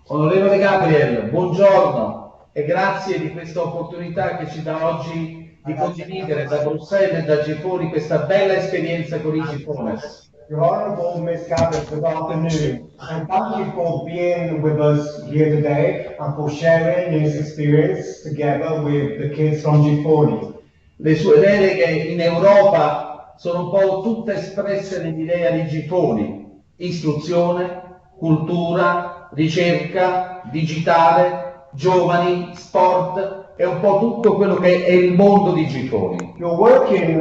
Onorevole Gabriel, buongiorno e grazie di questa opportunità che ci dà oggi di condividere da Bruxelles e da Giffoni questa bella esperienza con i Giffoners. Your Honorable Ms. Gabriel, good afternoon, and thank you for being with us here today and for sharing this experience together with the kids from Giffoni. Le sue deleghe in Europa sono un po' tutte espresse nell'idea di Giffoni: istruzione, cultura, ricerca, digitale, giovani, sport, è un po' tutto quello che è il mondo di Giffoni. Your work in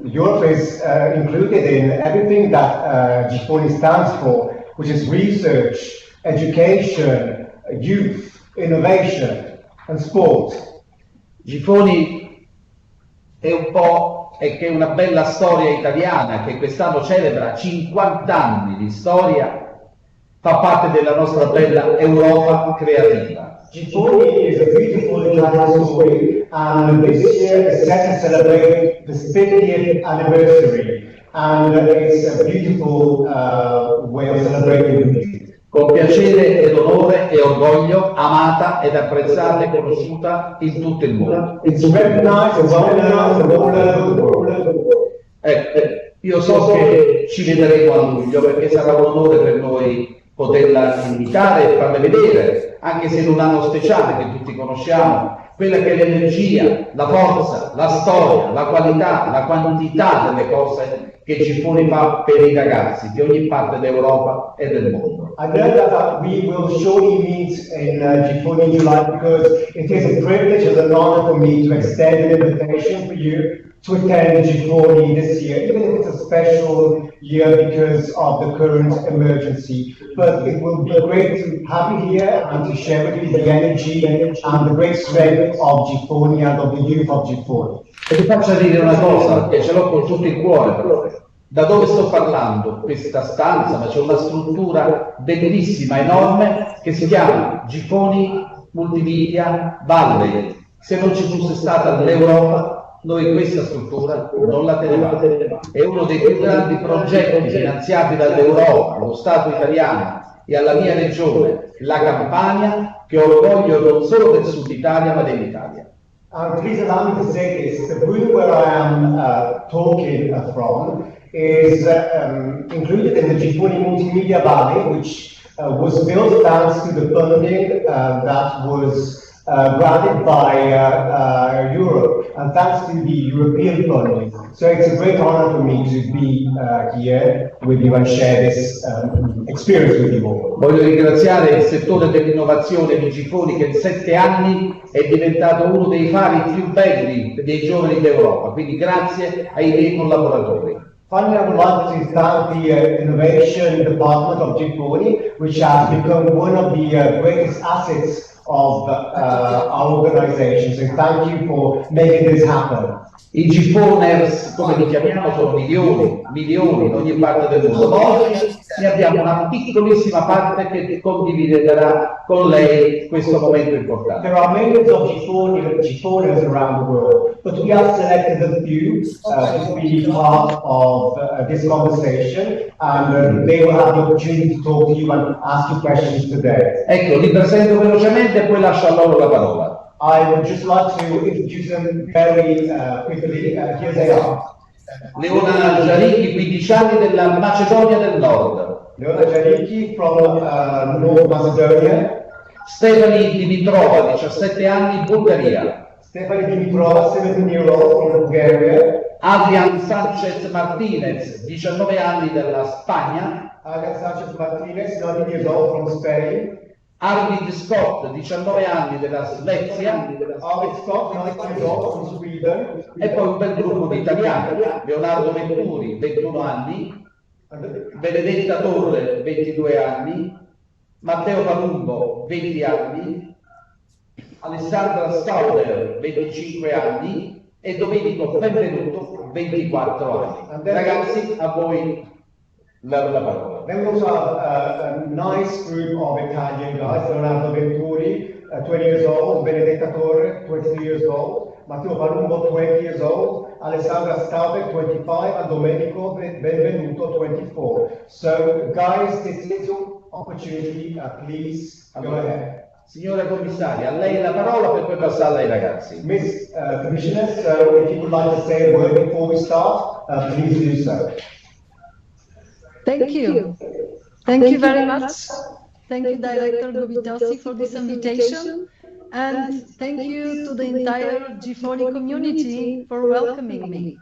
Europe is included in everything that Giffoni stands for, which is research, education, youth, innovation and sport. Giffoni è una bella storia italiana che quest'anno celebra 50 anni di storia, fa parte della nostra bella Europa creativa. Giffoni is a beautiful Italian story, and this year is set to celebrate the 50th anniversary, and it's a beautiful way of celebrating it. Con piacere ed onore e orgoglio, amata ed apprezzata e conosciuta in tutto il mondo. It's recognized and well-known all over the world. Io so che ci vedremo a luglio perché sarà un onore per noi poterla invitare e farle vedere, anche se in un anno speciale che tutti conosciamo, quella che è l'energia, la forza, la storia, la qualità, la quantità delle cose che Giffoni fa per i ragazzi di ogni parte d'Europa e del mondo. I know that we will surely meet in Giffoni in July, because it is a privilege and an honor for me to extend an invitation for you to attend Giffoni this year, even if it's a special year because of the current emergency. But it will be great to have you here and to share with you the energy and the great strength of Giffoni and of the youth of Giffoni. E ti faccio dire una cosa, che ce l'ho con tutto il cuore proprio. Da dove sto parlando? Questa stanza, ma c'è una struttura bellissima, enorme, che si chiama Giffoni Multimedia Valley. Se non ci fosse stata l'Europa, noi questa struttura non la tenevamo. È uno dei più grandi progetti finanziati dall'Europa, allo Stato italiano e alla mia regione, la Campania, che orgoglio non solo del Sud Italia, ma dell'Italia. Please allow me to say this. The room where I am talking from is included in the Giffoni Multimedia Valley, which was built thanks to the funding that was granted by Europe and thanks to the European funding. So it's a great honor for me to be here with you and share this experience with you all. Voglio ringraziare il settore dell'innovazione di Giffoni, che in 7 anni è diventato uno dei fari più belli dei giovani d'Europa, quindi grazie ai miei collaboratori. Finally, I would like to thank the Innovation Department of Giffoni, which has become one of the greatest assets of our organization. So thank you for making this happen. I Giffoners, come li chiamiamo, sono milioni in ogni parte del mondo. Ma oggi ne abbiamo una piccolissima parte che condividerà con lei questo momento importante. There are millions of Giffoners around the world, but we have selected a few to be part of this conversation, and they will have the opportunity to talk to you and ask you questions today. Ecco, li presento velocemente e poi lascio a loro la parola. I would just like to introduce them very quickly. Here they are. Leona Giaricchi, 15 anni, della Macedonia del Nord. Leona Giaricchi from North Macedonia. Stefani Dimitrova, 17 anni, Bulgaria. Stefani Dimitrova, 17-year-old from Bulgaria. Adrian Sanchez Martinez, 19 anni, della Spagna. Adrian Sanchez Martinez, 19 years old from Spain. Arvid Scott, 19 anni, della Svezia. Arvid Scott, 19 years old from Sweden. E poi un bel gruppo di italiani. Leonardo Venturi, 21 anni. Benedetta Torre, 22 anni. Matteo Palumbo, 20 anni. Alessandra Stauder, 25 anni. E Domenico Benvenuto, 24 anni. Ragazzi, a voi la parola. Then we also have a nice group of Italian guys. Leonardo Venturi, 20 years old. Benedetta Torre, 22 years old. Matteo Palumbo, 20 years old. Alessandra Staubek, 25, and Domenico Benvenuto, 24. So, guys, this is your opportunity. Please go ahead. Signora Commissaria, a lei la parola per poi passarla ai ragazzi. Miss Commissioner, so if you would like to say a word before we start, please do so. Thank you. Thank you very much. Thank you, Director Gobitosi, for this invitation. And thank you to the entire Giffoni community for welcoming me.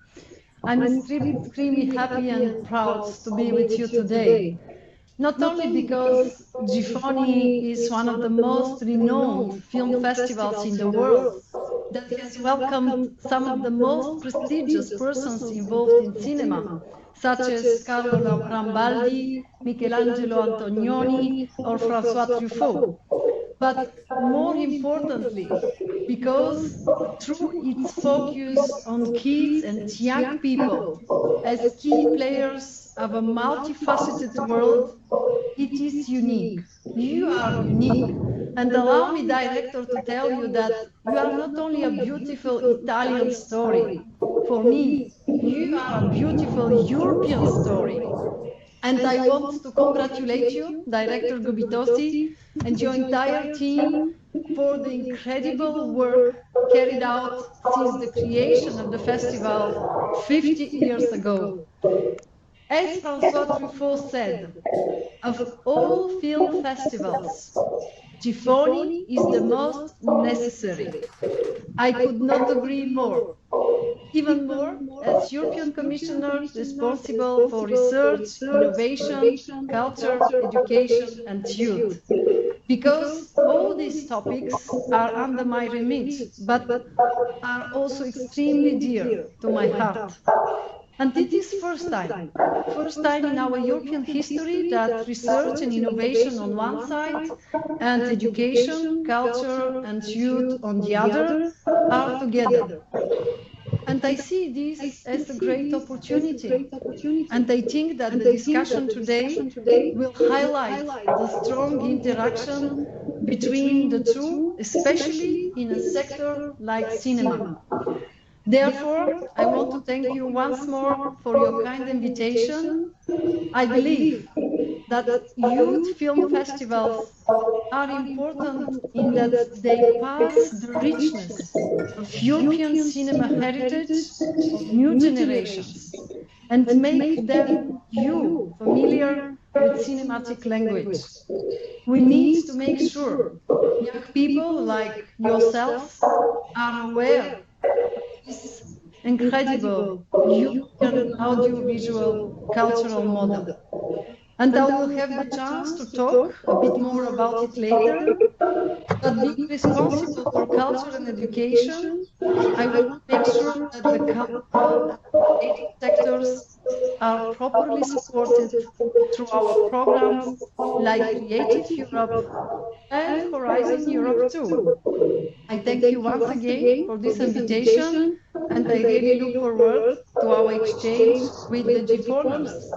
I'm extremely happy and proud to be with you today. Not only because Giffoni is one of the most renowned film festivals in the world that has welcomed some of the most prestigious persons involved in cinema, such as Carlo Rambaldi, Michelangelo Antonioni, or François Truffaut. But more importantly, because through its focus on kids and young people as key players of a multifaceted world, it is unique. You are unique. And allow me, Director, to tell you that you are not only a beautiful Italian story. For me, you are a beautiful European story. And I want to congratulate you, Director Gobitosi, and your entire team for the incredible work carried out since the creation of the festival 50 years ago. As François Truffaut said, of all film festivals, Giffoni is the most necessary. I could not agree more. Even more, as European Commissioner responsible for research, innovation, culture, education, and youth. Because all these topics are under my remit, but are also extremely dear to my heart. And it is first time in our European history that research and innovation on one side and education, culture and youth on the other are together. And I see this as a great opportunity. And I think that the discussion today will highlight the strong interaction between the two, especially in a sector like cinema. Therefore, I want to thank you once more for your kind invitation. I believe that youth film festivals are important in that they pass the richness of European cinema heritage of new generations and make them familiar with cinematic language. We need to make sure young people like yourselves are aware this incredible European audiovisual cultural model. And I will have the chance to talk a bit more about it later. But being responsible for culture and education, I will make sure that the cultural and creative sectors are properly supported through our programs like Creative Europe and Horizon Europe too. I thank you once again for this invitation, and I really look forward to our exchange with the Giffoners.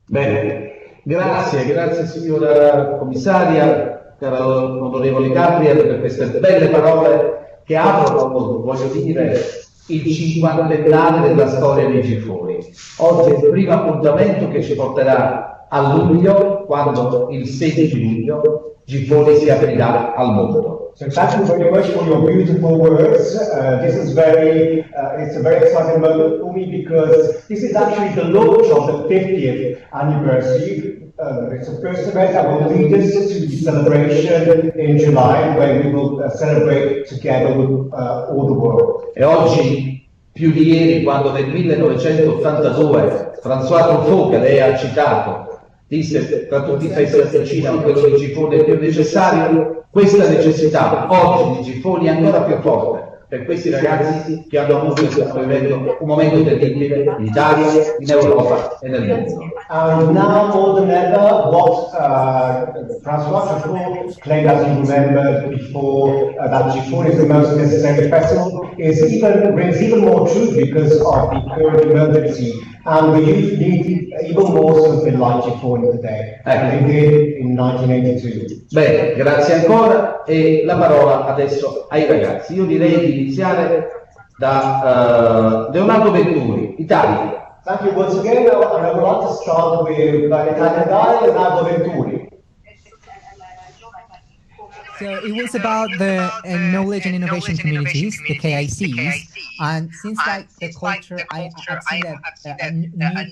Bene, grazie signora commissaria, caro onorevole Gabriel, per queste belle parole che aprono, voglio dire, il cinquantennale della storia dei Giffoni. Oggi è il primo appuntamento che ci porterà a luglio, quando il 16 luglio Giffoni si aprirà al mondo. So thank you very much for your beautiful words. This is it's a very exciting moment for me because this is actually the launch of the 50th anniversary. It's the first event that will lead us to the celebration in July, where we will celebrate together with all the world. E oggi, più di ieri, quando nel 1982 François Truffaut, che lei ha citato, disse tra tutti i festival di cinema quello di Giffoni è più necessario, questa necessità oggi di Giffoni è ancora più forte per questi ragazzi che hanno avuto e stanno vivendo un momento terribile in Italia, in Europa e nel mondo. And now more than ever, what François Truffaut claimed, as you remembered before, that Giffoni is the most necessary festival, rings even more true because of the current emergency and the youth need even more something like Giffoni today, than they did in 1982. Bene, grazie ancora e la parola adesso ai ragazzi. Io direi di iniziare da Leonardo Venturi, Italia. Thank you once again, and I would like to start with an Italian guy, Leonardo Venturi. So it was about the knowledge and innovation communities, the KICs, and since like the culture, I've seen that a new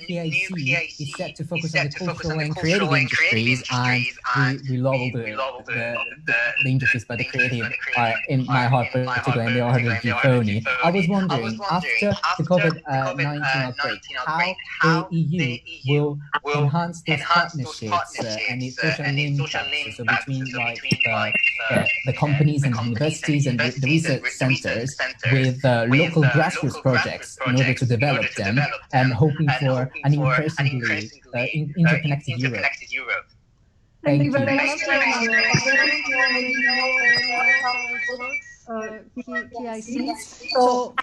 KIC is set to focus on the cultural and creative industries, and we love all the industries, but the creative are in my heart, particularly in the art of Giffoni. I was wondering, after the COVID-19 outbreak, how the EU will enhance those partnerships and its social impact, so between like the companies and the universities and the research centers with local grassroots projects in order to develop them, and hoping for an increasingly interconnected Europe. Thank you very much. KICs. So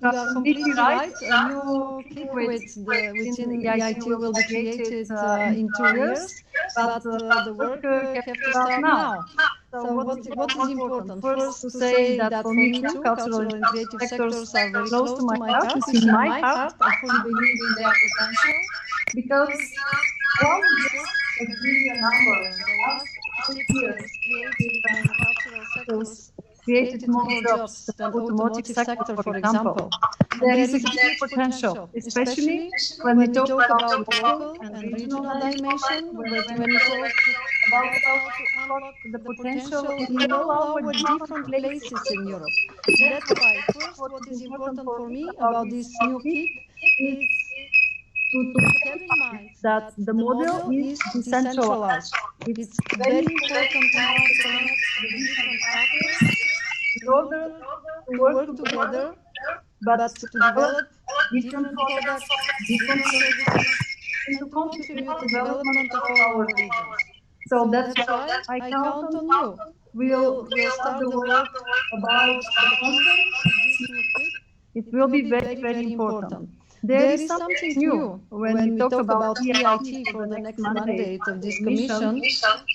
you are completely right. A new kick within the EIT will be created in 2 years, but the work have to start now. So what is important? First, to say that for me too, cultural and creative sectors are very close to my heart. It's in my heart. I fully believe in their potential, because one just give you a number. The last 6 years, creative and cultural sectors created more jobs than automotive sector, for example. There is a huge potential, especially when we talk about local and regional dimension, when we talk about how to unlock the potential in all our different places in Europe. That's why, first, what is important for me about this new kick is to have in mind that the model is decentralized. It's very important now to connect the different actors in order to work together, but to develop different products, different services, and to contribute to the development of all our regions. So that's why I count on you. We'll start the work about the content of this new kick. It will be very, very important. There is something new when we talk about EIT for the next mandate of this commission,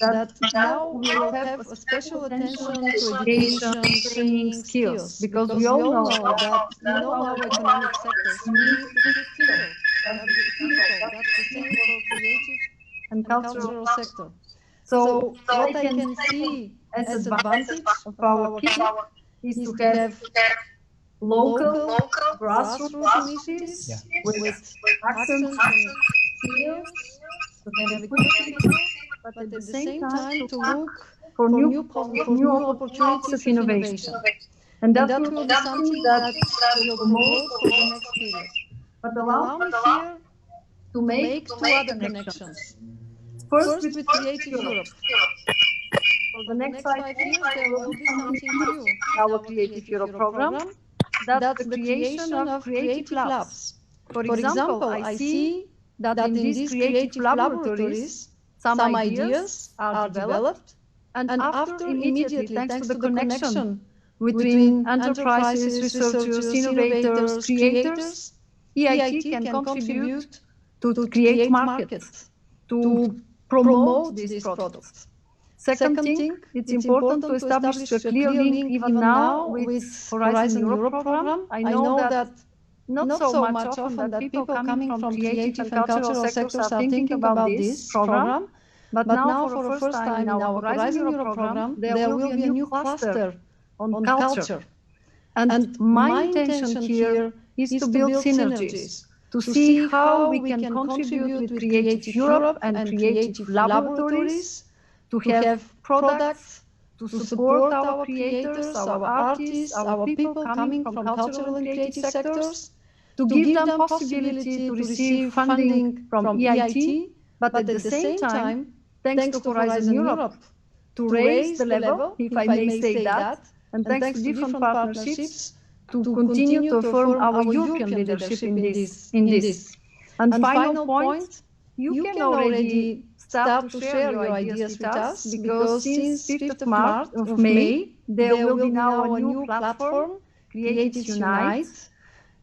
that now we will have a special attention to education, training, skills, because we all know that in all our economic sectors we need to keep people. That's the same for creative and cultural sector. So what I can see as advantage of our kick is to have local grassroots initiatives with accents and skills, to have people, but at the same time to look for new opportunities of innovation. And that will be something that we will promote for the next period. But allow me here to make 2 other connections. First, with Creative Europe. For the next 5 years, there will be something new in our Creative Europe program. That's the creation of creative labs. For example, I see that in these creative laboratories, some ideas are developed, and after immediately, thanks to the connection between enterprises, researchers, innovators, creators, EIT can contribute to create markets, to promote these products. Second thing, it's important to establish a clear link even now with Horizon Europe program. I know that not so much often that people coming from creative and cultural sectors are thinking about this program, but now for the first time in our Horizon Europe program, there will be a new cluster on culture. And my intention here is to build synergies, to see how we can contribute with Creative Europe and creative laboratories, to have products to support our creators, our artists, our people coming from cultural and creative sectors, to give them possibility to receive funding from EIT, but at the same time, thanks to Horizon Europe, to raise the level, if I may say that, and thanks to different partnerships, to continue to affirm our European leadership in this. And final point, you can already start to share your ideas with us, because since 5th of May, there will be now a new platform, Creative Unite,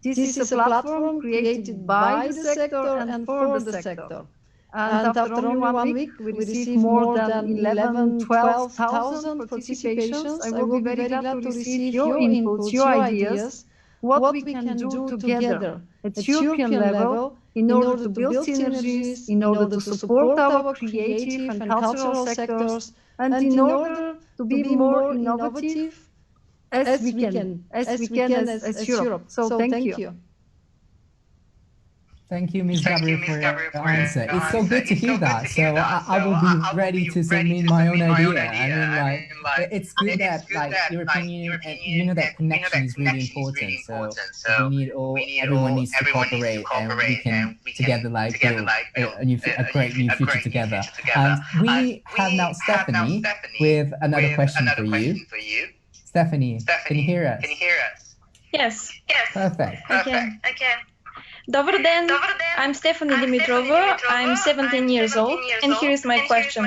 This is a platform created by the sector and for the sector. And after only 1 week, we received more than 11, 12,000 participations. I will be very glad to receive your inputs, your ideas, what we can do together at European level in order to build synergies, in order to support our creative and cultural sectors, and in order to be more innovative as we can as Europe. So thank you. Thank you, Ms. Gabriel, for your answer. It's so good to hear that. So I will be ready to submit my own idea. I mean, like, it's good that like European Union, and you know that connection is really important. So we need everyone needs to cooperate, and we can together like build a great new future together. And we have now Stephanie with another question for you. Stephanie, can you hear us? Yes. Perfect. I can. Добър ден, I'm Stephanie Dimitrova, I'm 17 years old, and here is my question.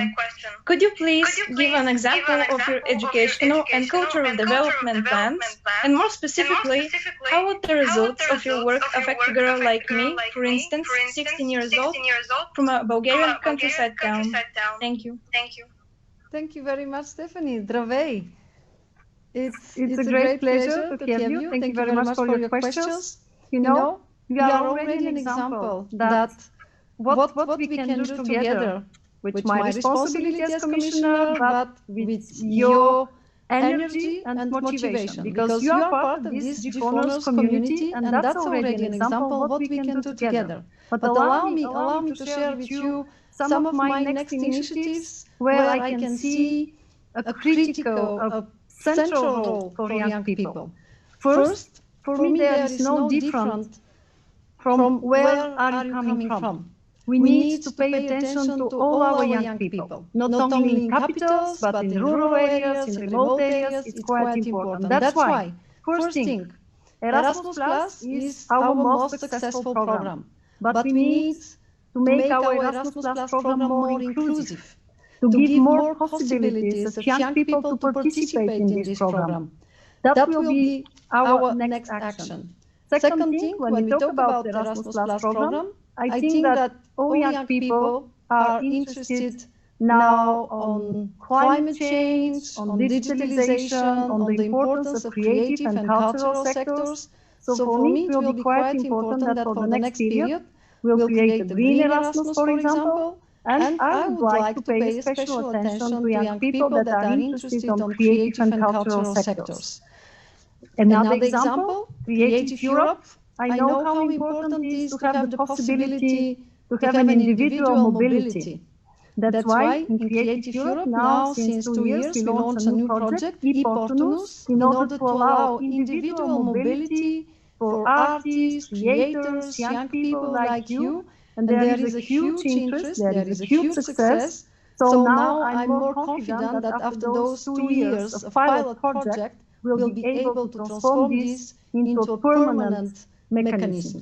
Could you please give an example of your educational and cultural development plans, and more specifically, how would the results of your work affect a girl like me, for instance, 16 years old, from a Bulgarian countryside town? Thank you. Thank you very much, Stephanie. Здравей. It's a great pleasure to have you. Thank you very much for your questions. You know, we are already an example that what we can do together with my responsibility as commissioner, but with your energy and motivation, because you are part of this Giffoners community, and that's already an example of what we can do together. But allow me to share with you some of my next initiatives where I can see a critical, a central role for young people. First, for me, there is no different from where are you coming from. We need to pay attention to all our young people, not only in capitals, but in rural areas, in remote areas. It's quite important. That's why, first thing, Erasmus Plus is our most successful program. But we need to make our Erasmus Plus program more inclusive, to give more possibilities of young people to participate in this program. That will be our next action. Second thing, when we talk about the Erasmus Plus program, I think that all young people are interested now on climate change, on digitalization, on the importance of creative and cultural sectors. So for me, it will be quite important that for the next period, we'll create a green Erasmus, for example, and I would like to pay special attention to young people that are interested on creative and cultural sectors. Another example, Creative Europe. I know how important it is to have the possibility to have an individual mobility. That's why in Creative Europe now, since 2 years, we launched a new project, e-Portunus, in order to allow individual mobility for artists, creators, young people like you. And there is a huge interest, there is a huge success. So now I'm more confident that after those 2 years of pilot project, we'll be able to transform this into a permanent mechanism.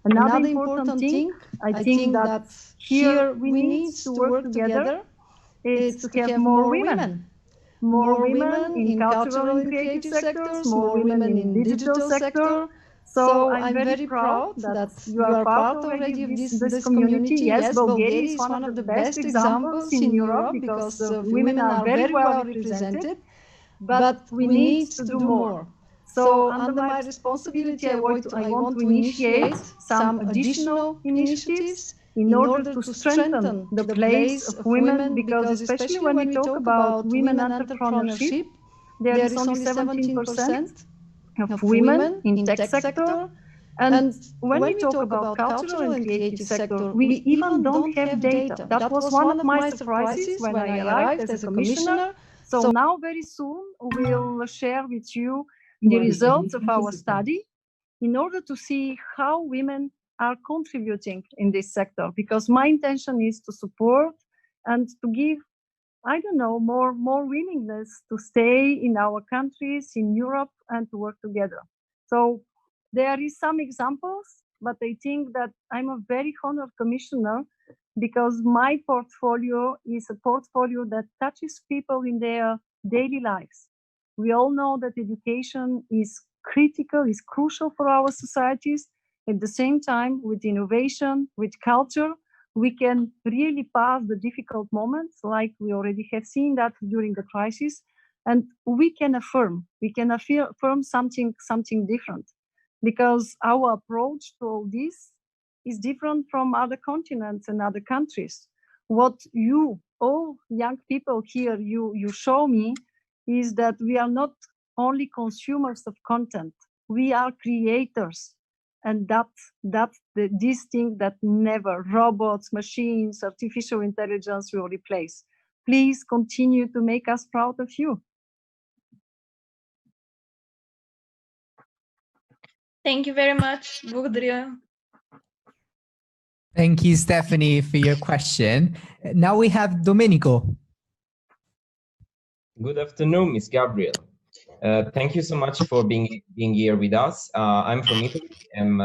Another important thing, I think that here we need to work together, is to have more women. More women in cultural and creative sectors, more women in digital sector. So I'm very proud that you are part already of this community. Yes, Bulgaria is one of the best examples in Europe because women are very well represented, but we need to do more. So under my responsibility, I want to initiate some additional initiatives in order to strengthen the place of women, because especially when we talk about women entrepreneurship, there is only 17% of women in tech sector. And when we talk about cultural and creative sector, we even don't have data. That was one of my surprises when I arrived as a commissioner. So now very soon we'll share with you the results of our study in order to see how women are contributing in this sector, because my intention is to support and to give, I don't know, more willingness to stay in our countries, in Europe, and to work together. So there is some examples, but I think that I'm a very honored commissioner because my portfolio is a portfolio that touches people in their daily lives. We all know that education is critical, is crucial for our societies. At the same time, with innovation, with culture, we can really pass the difficult moments, like we already have seen that during the crisis, and we can affirm something different, because our approach to all this is different from other continents and other countries. What you, all young people here, you show me is that we are not only consumers of content, we are creators. And that's this thing that never robots, machines, artificial intelligence will replace. Please continue to make us proud of you. Thank you very much. Благодаря. Thank you, Stephanie, for your question. Now we have Domenico. Good afternoon, Ms. Gabriel. Thank you so much for being here with us. I'm from Italy. I'm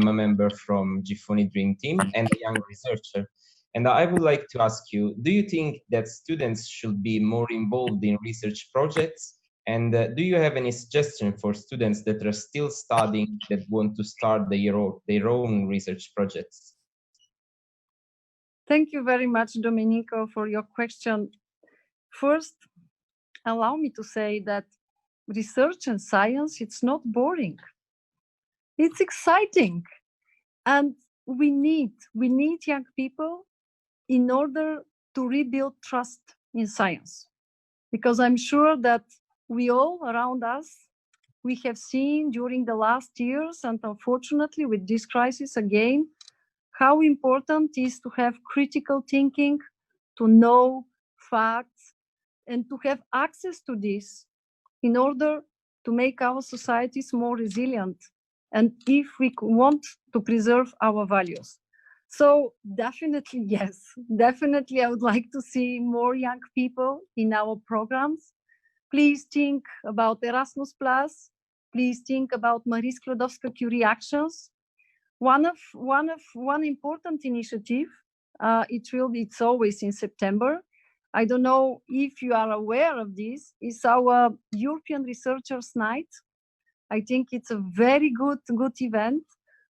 a member from Giffoni Dream Team and a young researcher. And I would like to ask you, do you think that students should be more involved in research projects? And do you have any suggestion for students that are still studying that want to start their own research projects? Thank you very much, Domenico, for your question. First, allow me to say that research and science, it's not boring. It's exciting. And we need young people in order to rebuild trust in science. Because I'm sure that we all around us, we have seen during the last years, and unfortunately with this crisis again, how important it is to have critical thinking, to know facts, and to have access to this in order to make our societies more resilient, and if we want to preserve our values. So definitely, yes, definitely I would like to see more young people in our programs. Please think about Erasmus+, please think about Marie Skłodowska-Curie Actions. One important initiative, it's always in September. I don't know if you are aware of this, is our European Researchers' Night. I think it's a very good event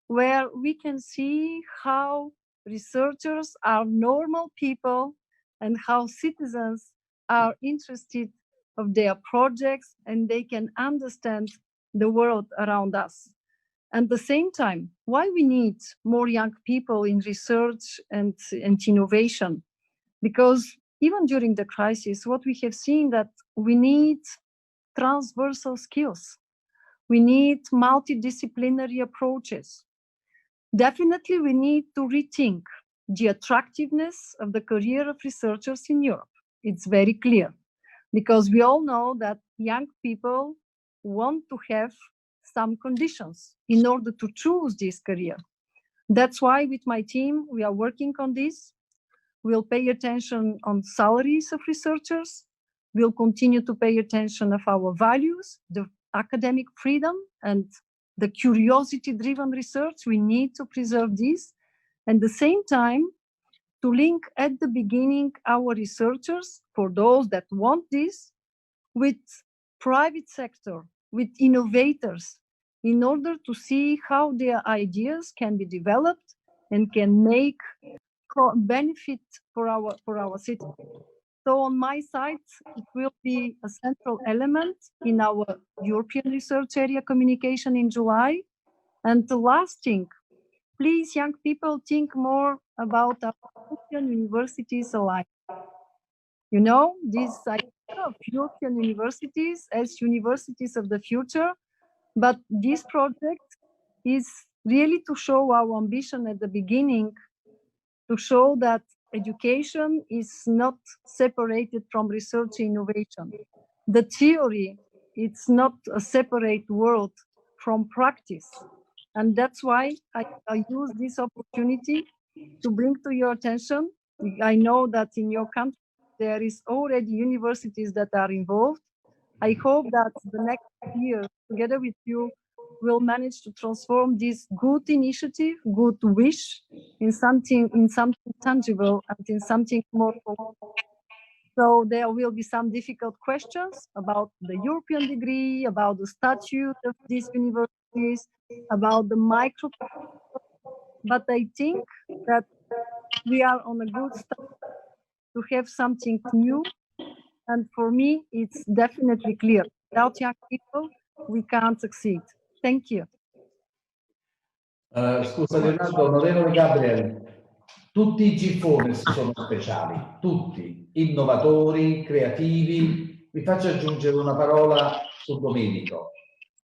where we can see how researchers are normal people and how citizens are interested of their projects and they can understand the world around us. At the same time, why we need more young people in research and innovation? Because even during the crisis, what we have seen that we need transversal skills. We need multidisciplinary approaches. Definitely, we need to rethink the attractiveness of the career of researchers in Europe. It's very clear, because we all know that young people want to have some conditions in order to choose this career. That's why with my team, we are working on this. We'll pay attention on salaries of researchers. We'll continue to pay attention of our values, the academic freedom and the curiosity-driven research. We need to preserve this. At the same time, to link at the beginning our researchers, for those that want this, with private sector, with innovators, in order to see how their ideas can be developed and can make benefit for our citizens. So on my side, it will be a central element in our European Research Area communication in July. And the last thing, please, young people, think more about our European universities alike. You know, this idea of European universities as universities of the future, but this project is really to show our ambition at the beginning, to show that education is not separated from research and innovation. The theory, it's not a separate world from practice. And that's why I use this opportunity to bring to your attention. I know that in your country, there is already universities that are involved. I hope that the next year, together with you, will manage to transform this good initiative, good wish, in something tangible and in something more. So there will be some difficult questions about the European degree, about the statute of these universities, about the micro. But I think that we are on a good start to have something new. And for me, it's definitely clear. Without young people, we can't succeed. Thank you. Scusa Leonardo, onorevole Gabriel, tutti i Giffoners sono speciali, tutti, innovatori, creativi. Vi faccio aggiungere una parola su Domenico.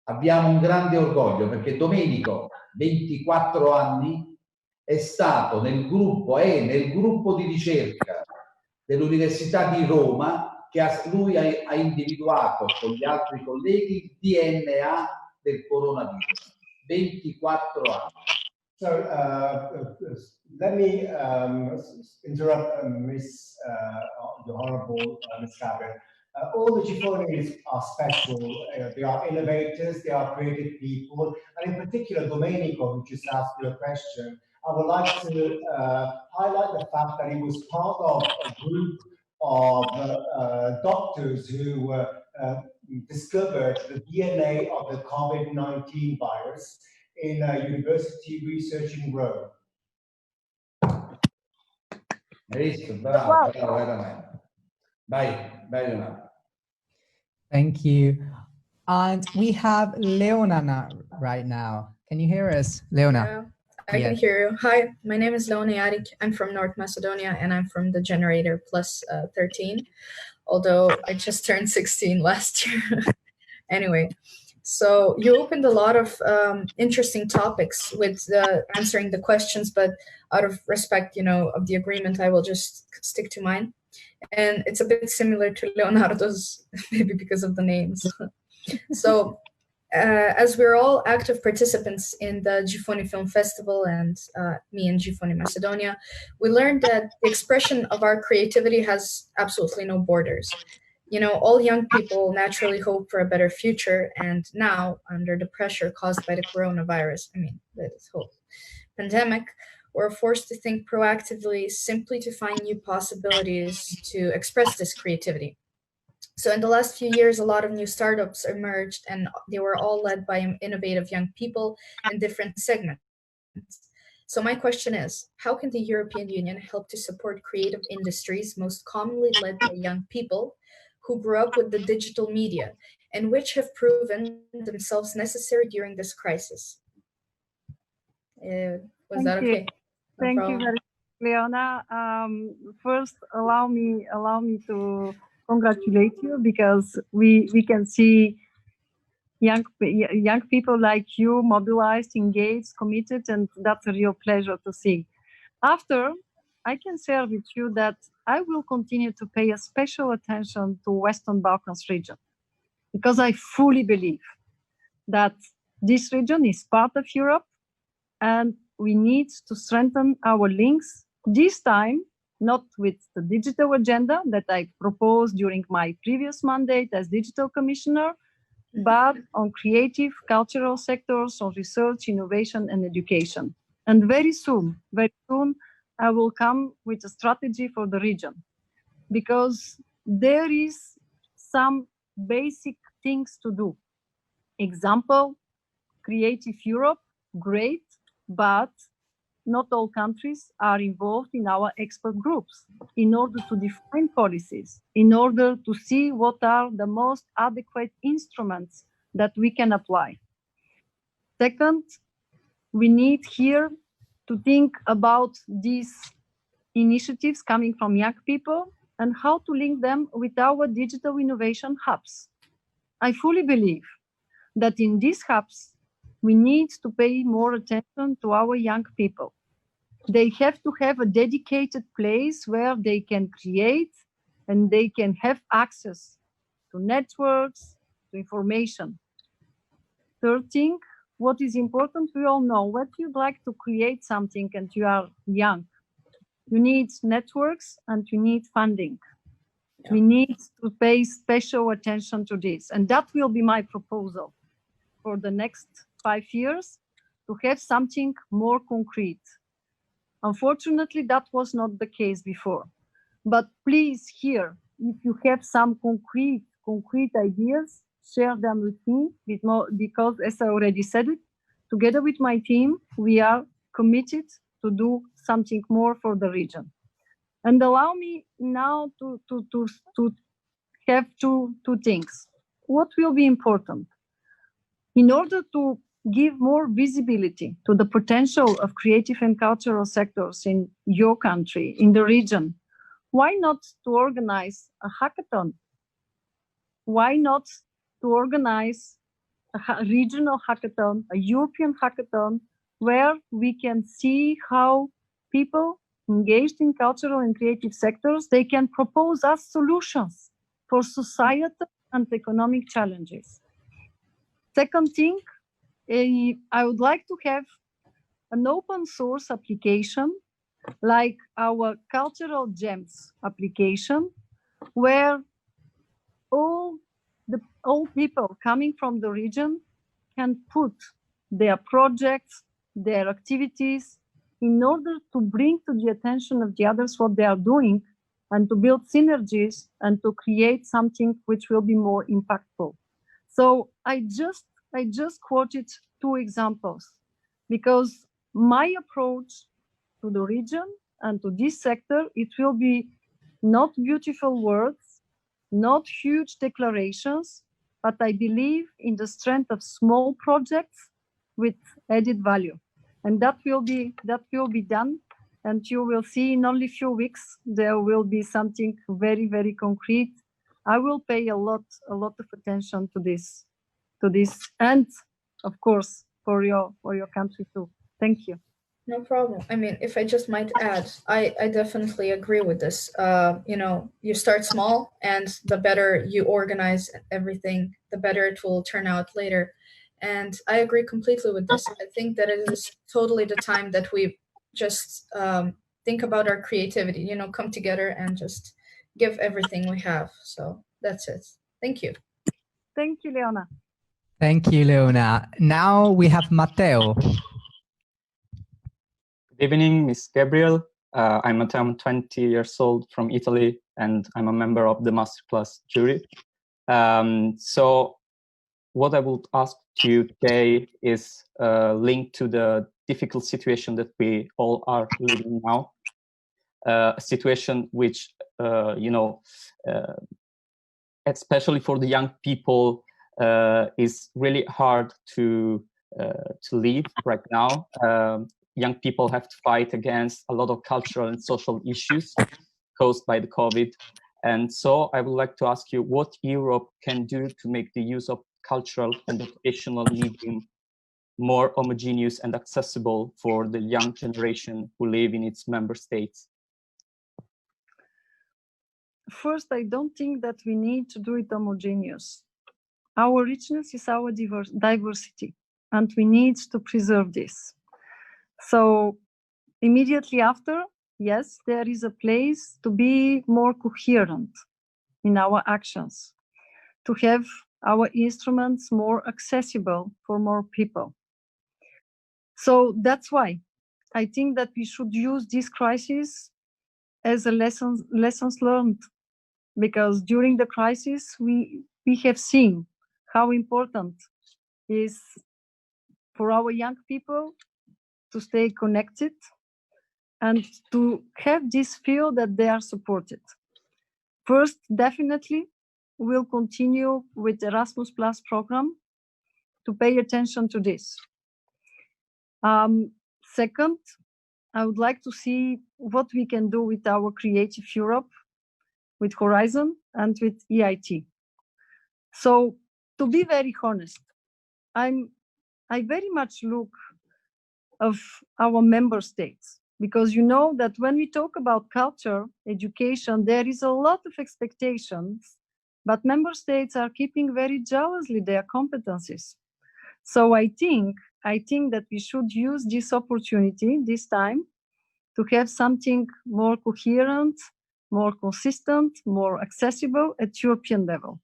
Abbiamo un grande orgoglio perché Domenico, 24 anni, è stato nel gruppo di ricerca dell'Università di Roma che lui ha individuato con gli altri colleghi il DNA del coronavirus. 24 anni. So let me interrupt the Honorable Ms. Gabriel. All the Giffoners are special. They are innovators, they are creative people, and in particular, Domenico, who just asked you a question, I would like to highlight the fact that he was part of a group of doctors who discovered the DNA of the COVID-19 virus in university research in Rome. Bravo, veramente. Vai, Leonardo. Thank you. And we have Leona right now. Can you hear us, Leona? I can hear you. Hi, my name is Leona Yarik. I'm from North Macedonia and I'm from the Generator Plus 13, although I just turned 16 last year. Anyway, so you opened a lot of interesting topics with answering the questions, but out of respect, of the agreement, I will just stick to mine. And it's a bit similar to Leonardo's, maybe because of the names. So as we're all active participants in the Giffoni Film Festival and me in Giffoni Macedonia, we learned that the expression of our creativity has absolutely no borders. All young people naturally hope for a better future, and now, under the pressure caused by the coronavirus, this whole pandemic, we're forced to think proactively simply to find new possibilities to express this creativity. So in the last few years, a lot of new startups emerged, and they were all led by innovative young people in different segments. So my question is, how can the European Union help to support creative industries most commonly led by young people who grew up with the digital media and which have proven themselves necessary during this crisis? Was that okay? Thank you very much, Leona. First, allow me to congratulate you, because we can see young people like you mobilized, engaged, committed, and that's a real pleasure to see. After, I can share with you that I will continue to pay a special attention to Western Balkans region, because I fully believe that this region is part of Europe and we need to strengthen our links, this time not with the digital agenda that I proposed during my previous mandate as digital commissioner, but on creative, cultural sectors, on research, innovation, and education. And very soon, I will come with a strategy for the region, because there is some basic things to do. Example, Creative Europe, great, but not all countries are involved in our expert groups in order to define policies, in order to see what are the most adequate instruments that we can apply. Second, we need here to think about these initiatives coming from young people and how to link them with our digital innovation hubs. I fully believe that in these hubs, we need to pay more attention to our young people. They have to have a dedicated place where they can create and they can have access to networks, to information. Third thing, what is important, we all know, when you'd like to create something and you are young, you need networks and you need funding. Yeah. We need to pay special attention to this. And that will be my proposal for the next 5 years, to have something more concrete. Unfortunately, that was not the case before. But please, here, if you have some concrete ideas, share them with me, because as I already said it, together with my team, we are committed to do something more for the region. And allow me now to have two things. What will be important? In order to give more visibility to the potential of creative and cultural sectors in your country, in the region, why not to organize a hackathon? Why not to organize a regional hackathon, a European hackathon, where we can see how people engaged in cultural and creative sectors, they can propose us solutions for societal and economic challenges. Second thing, I would like to have an open source application like our Cultural Gems application, where all people coming from the region can put their projects, their activities, in order to bring to the attention of the others what they are doing, and to build synergies and to create something which will be more impactful. So I just quoted two examples, because my approach to the region and to this sector, it will be not beautiful words, not huge declarations, but I believe in the strength of small projects with added value. And that will be done. And you will see in only a few weeks, there will be something very, very concrete. I will pay a lot of attention to this, and of course, for your country too. Thank you. No problem. I mean, if I just might add, I definitely agree with this. You know, you start small, and the better you organize everything, the better it will turn out later. And I agree completely with this. I think that it is totally the time that we just think about our creativity, you know, come together and just give everything we have. So that's it. Thank you. Thank you, Leona. Thank you, Leona. Now we have Matteo. Good evening, Ms. Gabriel. I'm 20 years old from Italy, and I'm a member of the Masterclass jury. So what I would ask you today is linked to the difficult situation that we all are living now. A situation which, you know, especially for the young people, is really hard to live right now. Young people have to fight against a lot of cultural and social issues caused by the COVID. And so I would like to ask you what Europe can do to make the use of cultural and educational medium more homogeneous and accessible for the young generation who live in its member states. First, I don't think that we need to do it homogeneous. Our richness is our diversity, and we need to preserve this. So immediately after, yes, there is a place to be more coherent in our actions, to have our instruments more accessible for more people. So that's why I think that we should use this crisis as a lessons learned, because during the crisis, we have seen how important it is for our young people to stay connected and to have this feel that they are supported. First, definitely, we'll continue with the Erasmus Plus program to pay attention to this. Second, I would like to see what we can do with our Creative Europe, with Horizon and with EIT. So to be very honest, I very much look of our member states, because you know that when we talk about culture, education, there is a lot of expectations, but member states are keeping very jealously their competencies. So I think that we should use this opportunity this time to have something more coherent, more consistent, more accessible at European level.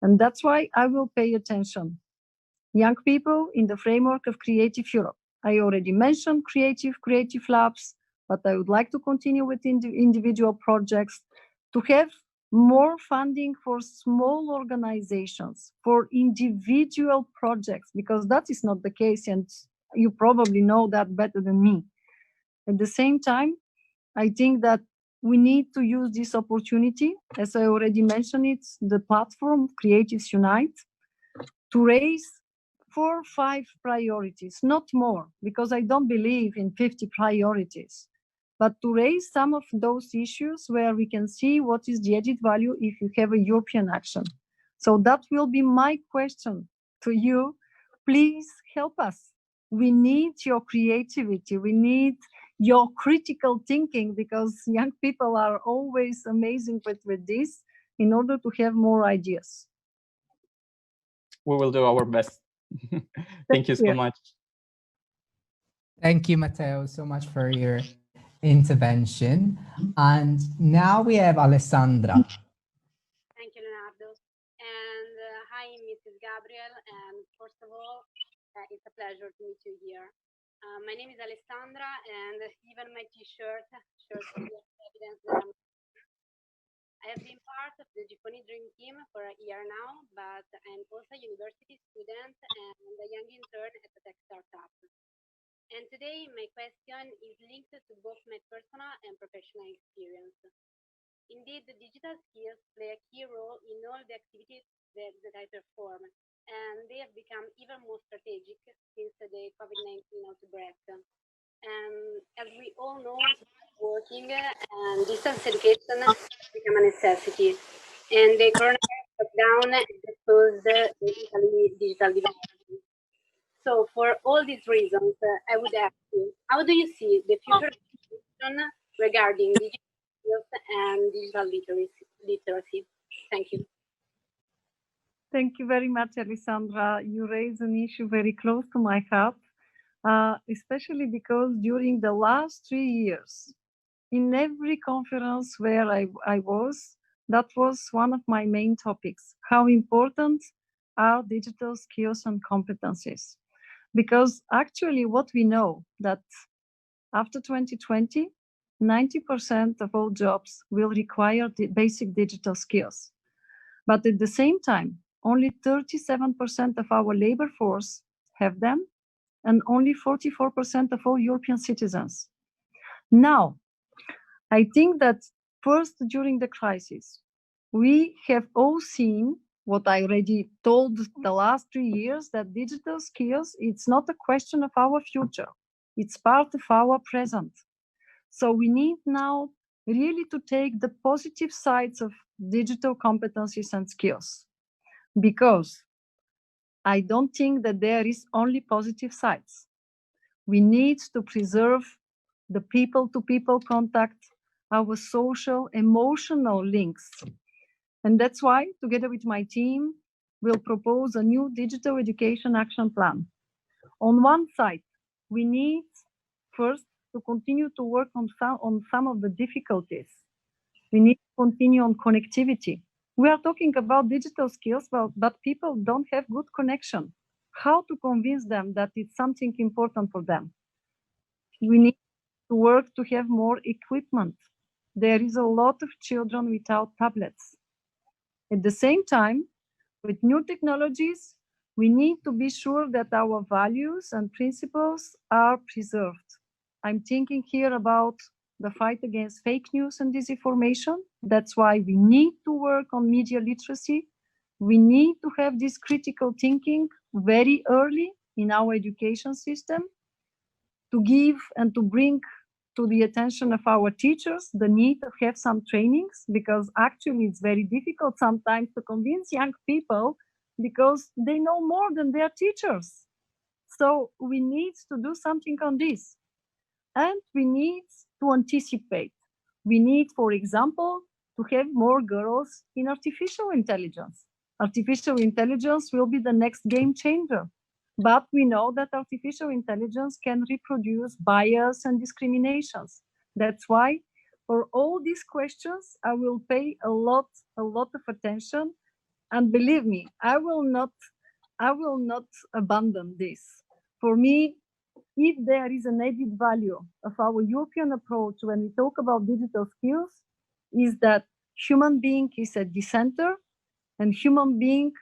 And that's why I will pay attention. Young people in the framework of Creative Europe. I already mentioned creative labs, but I would like to continue with individual projects to have more funding for small organizations, for individual projects, because that is not the case, and you probably know that better than me. At the same time, I think that we need to use this opportunity, as I already mentioned it, the platform Creatives Unite, to raise 4 or 5 priorities, not more, because I don't believe in 50 priorities, but to raise some of those issues where we can see what is the added value if you have a European action. So that will be my question to you. Please help us. We need your creativity. We need your critical thinking, because young people are always amazing with this, in order to have more ideas. We will do our best. Thank you so much. Thank you, Matteo, so much for your intervention. And now we have Alessandra. Thank you, Leonardo. And hi, Mrs. Gabriel. And first of all, it's a pleasure to meet you here. My name is Alessandra, and even my T-shirt shows evidence that I have been part of the Giffoni Dream Team for a year now, but I'm also a university student and a young intern at a tech startup. And today, my question is linked to both my personal and professional experience. Indeed, the digital skills play a key role in all the activities that I perform, and they have become even more strategic since the COVID-19 outbreak. As we all know, working and distance education has become a necessity, and the coronavirus lockdown exposed the digital divide. So, for all these reasons, I would ask you, how do you see the future education regarding digital skills and digital literacy? Thank you. Thank you very much, Alessandra. You raise an issue very close to my heart, especially because during the last 3 years, in every conference where I was, that was one of my main topics. How important are digital skills and competencies? Because actually what we know that after 2020, 90% of all jobs will require the basic digital skills. But at the same time, only 37% of our labor force have them, and only 44% of all European citizens. Now, I think that first, during the crisis, we have all seen what I already told the last 3 years, that digital skills, it's not a question of our future, it's part of our present. So we need now really to take the positive sides of digital competencies and skills, because I don't think that there is only positive sides. We need to preserve the people-to-people contact, our social, emotional links. And that's why, together with my team, we'll propose a new digital education action plan. On one side, we need first to continue to work on some of the difficulties. We need to continue on connectivity. We are talking about digital skills, but people don't have good connection. How to convince them that it's something important for them? We need to work to have more equipment. There is a lot of children without tablets. At the same time, with new technologies, we need to be sure that our values and principles are preserved. I'm thinking here about the fight against fake news and disinformation. That's why we need to work on media literacy. We need to have this critical thinking very early in our education system, to give and to bring to the attention of our teachers the need to have some trainings, because actually it's very difficult sometimes to convince young people because they know more than their teachers. So we need to do something on this. And we need to anticipate. We need, for example, to have more girls in artificial intelligence. Artificial intelligence will be the next game changer. But we know that artificial intelligence can reproduce bias and discriminations. That's why for all these questions, I will pay a lot of attention. And believe me, I will not abandon this. For me, if there is an added value of our European approach when we talk about digital skills, is that Human being is at the center, and human being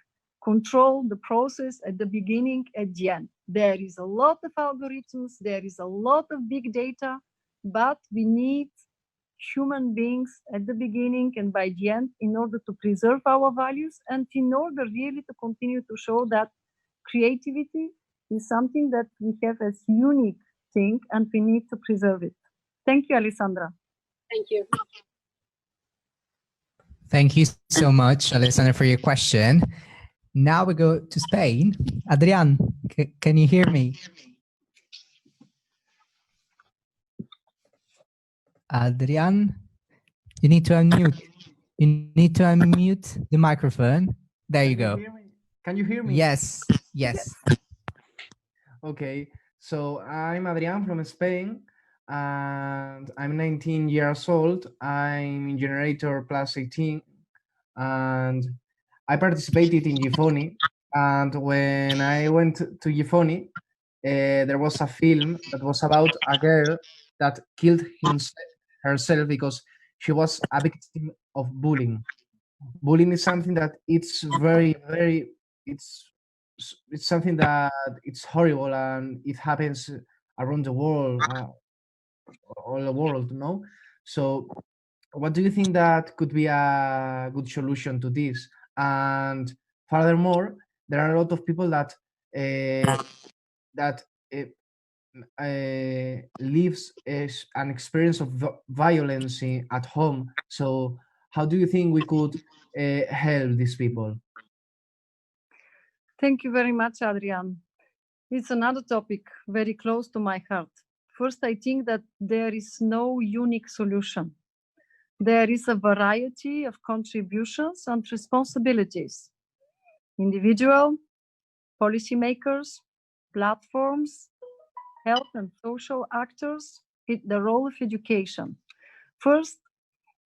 control the process at the beginning, at the end. There is a lot of algorithms, there is a lot of big data, but we need human beings at the beginning and by the end in order to preserve our values and in order really to continue to show that creativity is something that we have as unique thing and we need to preserve it. Thank you, Alessandra. Thank you. Thank you so much, Alessandra, for your question. Now we go to Spain. Adrian, can you hear me? Adrian, you need to unmute. You need to unmute the microphone. There you go. Can you hear me? Yes, yes. Okay, so I'm Adrian from Spain, and I'm 19 years old. I'm in Generator Plus 18, and I participated in Giffoni. And when I went to Giffoni, there was a film that was about a girl that killed herself because she was a victim of bullying. Bullying is something that it's very, it's something that it's horrible and it happens around the world, all the world, no? So what do you think that could be a good solution to this? And furthermore, there are a lot of people that lives an experience of violence at home. So how do you think we could help these people? Thank you very much, Adrian. It's another topic very close to my heart. First, I think that there is no unique solution. There is a variety of contributions and responsibilities. Individual, policymakers, platforms, health and social actors, the role of education. First,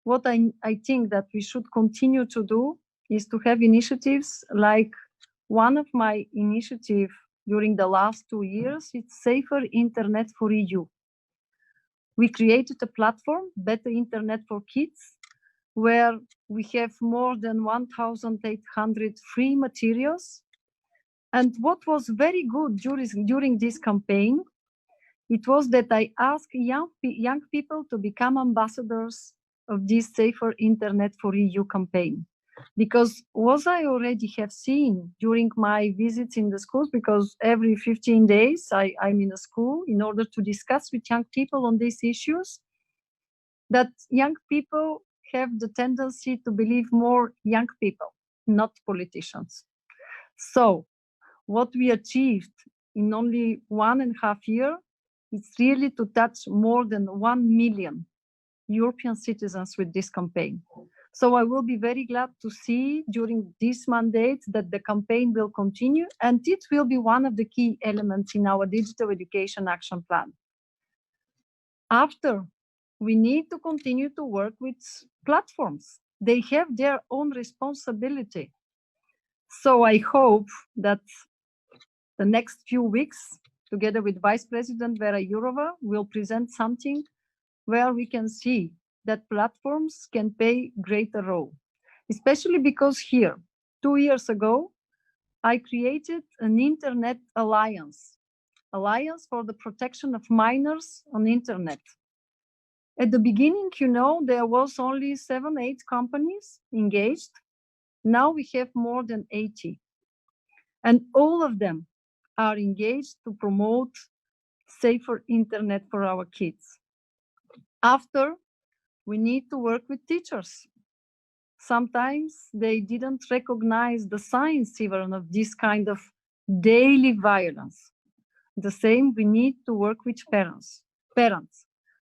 what I think that we should continue to do is to have initiatives like one of my initiatives during the last 2 years, it's Safer Internet for EU. We created a platform, Better Internet for Kids, where we have more than 1,800 free materials. And what was very good during this campaign, it was that I asked young people to become ambassadors of this Safer Internet for EU campaign. Because what I already have seen during my visits in the schools, because every 15 days I'm in a school in order to discuss with young people on these issues, that young people have the tendency to believe more young people, not politicians. So what we achieved in only 1.5 years is really to touch more than 1 million European citizens with this campaign. So I will be very glad to see during this mandate that the campaign will continue, and it will be one of the key elements in our digital education action plan. After, we need to continue to work with platforms. They have their own responsibility. So I hope that the next few weeks, together with Vice President Vera Jourova, will present something where we can see that platforms can play a greater role, especially because here, 2 years ago, I created an Internet Alliance for the protection of minors on Internet. At the beginning, there was only 7-8 companies engaged. Now we have more than 80. And all of them are engaged to promote safer Internet for our kids. After, we need to work with teachers. Sometimes they didn't recognize the signs even of this kind of daily violence. The same, we need to work with parents.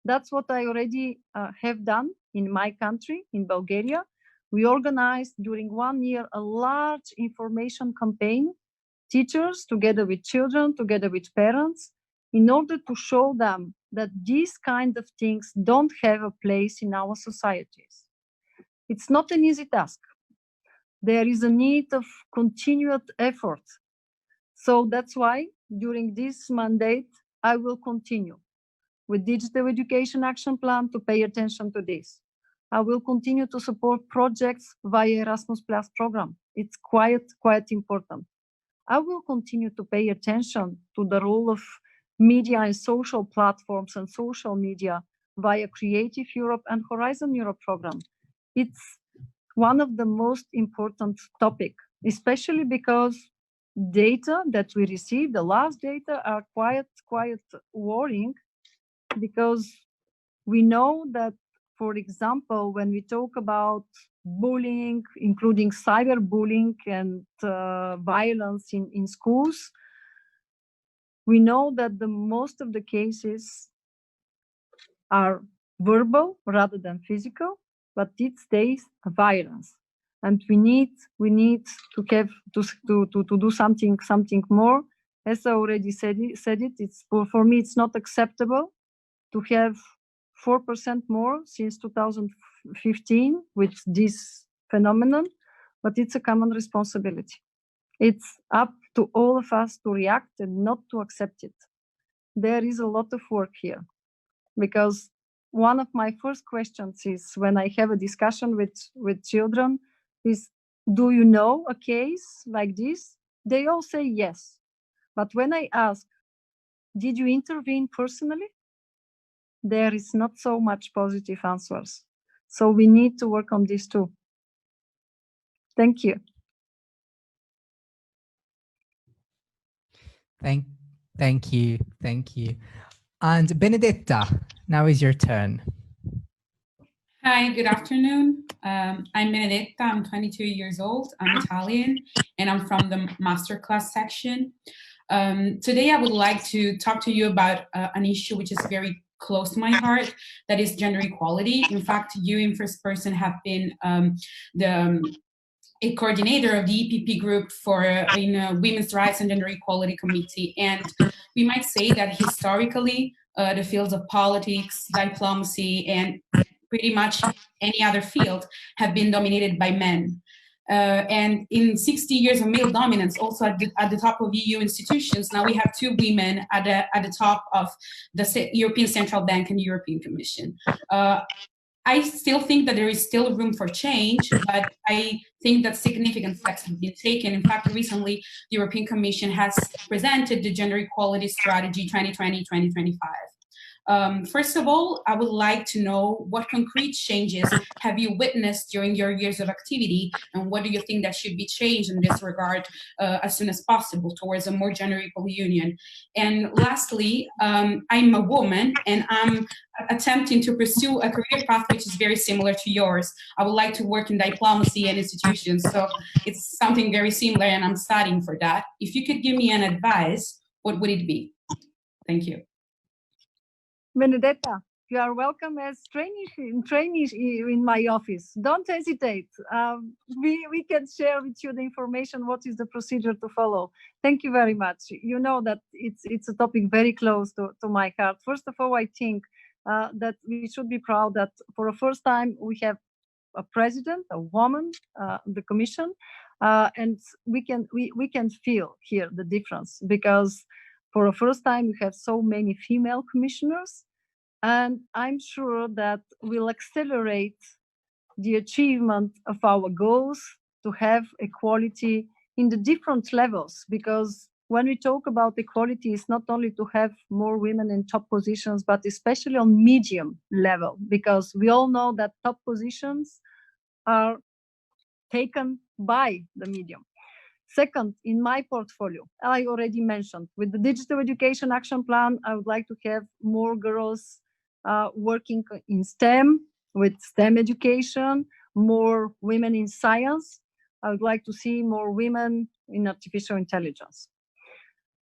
That's what I already have done in my country, in Bulgaria. We organized during 1 year a large information campaign, teachers together with children, together with parents, in order to show them that these kind of things don't have a place in our societies. It's not an easy task. There is a need of continued effort. So that's why during this mandate, I will continue with Digital Education Action Plan to pay attention to this. I will continue to support projects via Erasmus Plus program. It's quite important. I will continue to pay attention to the role of media and social platforms and social media via Creative Europe and Horizon Europe program. It's one of the most important topic, especially because data that we receive, the last data are quite worrying, because we know that, for example, when we talk about bullying, including cyberbullying and violence in schools, we know that the most of the cases are verbal rather than physical, but it stays violence. And we need to have to do something more. As I already said it, it's for me it's not acceptable to have 4% more since 2015 with this phenomenon, but it's a common responsibility. It's up to all of us to react and not to accept it. There is a lot of work here, because one of my first questions is when I have a discussion with children is, do you know a case like this? They all say yes. But when I ask, did you intervene personally? There is not so much positive answers. So we need to work on this too. Thank you. Thank you. And Benedetta, now is your turn. Hi, good afternoon. I'm Benedetta, I'm 22 years old, I'm Italian, and I'm from the masterclass section. Today I would like to talk to you about an issue which is very close to my heart, that is gender equality. In fact, you in First Person have been a coordinator of the EPP group for Women's Rights and Gender Equality Committee. And we might say that historically, the fields of politics, diplomacy, and pretty much any other field have been dominated by men. And in 60 years of male dominance, also at the top of EU institutions, now we have two women at the top of the European Central Bank and European Commission. I still think that there is still room for change, but I think that significant steps have been taken. In fact, recently, the European Commission has presented the Gender Equality Strategy 2020-2025. First of all, I would like to know what concrete changes have you witnessed during your years of activity, and what do you think that should be changed in this regard as soon as possible towards a more gender equal union? And lastly, I'm a woman and I'm attempting to pursue a career path which is very similar to yours. I would like to work in diplomacy and institutions, so it's something very similar and I'm studying for that. If you could give me an advice, what would it be? Thank you. Benedetta, you are welcome as trainees in my office. Don't hesitate. We can share with you the information, what is the procedure to follow. Thank you very much. You know that it's a topic very close to my heart. First of all, I think that we should be proud that for the first time we have a president, a woman, the Commission, and we can feel here the difference, because for the first time we have so many female commissioners, and I'm sure that will accelerate the achievement of our goals to have equality in the different levels. Because when we talk about equality, it's not only to have more women in top positions, but especially on medium level, because we all know that top positions are taken by the medium. Second, in my portfolio, I already mentioned, with the Digital Education Action Plan, I would like to have more girls working in STEM, with STEM education, more women in science. I would like to see more women in artificial intelligence.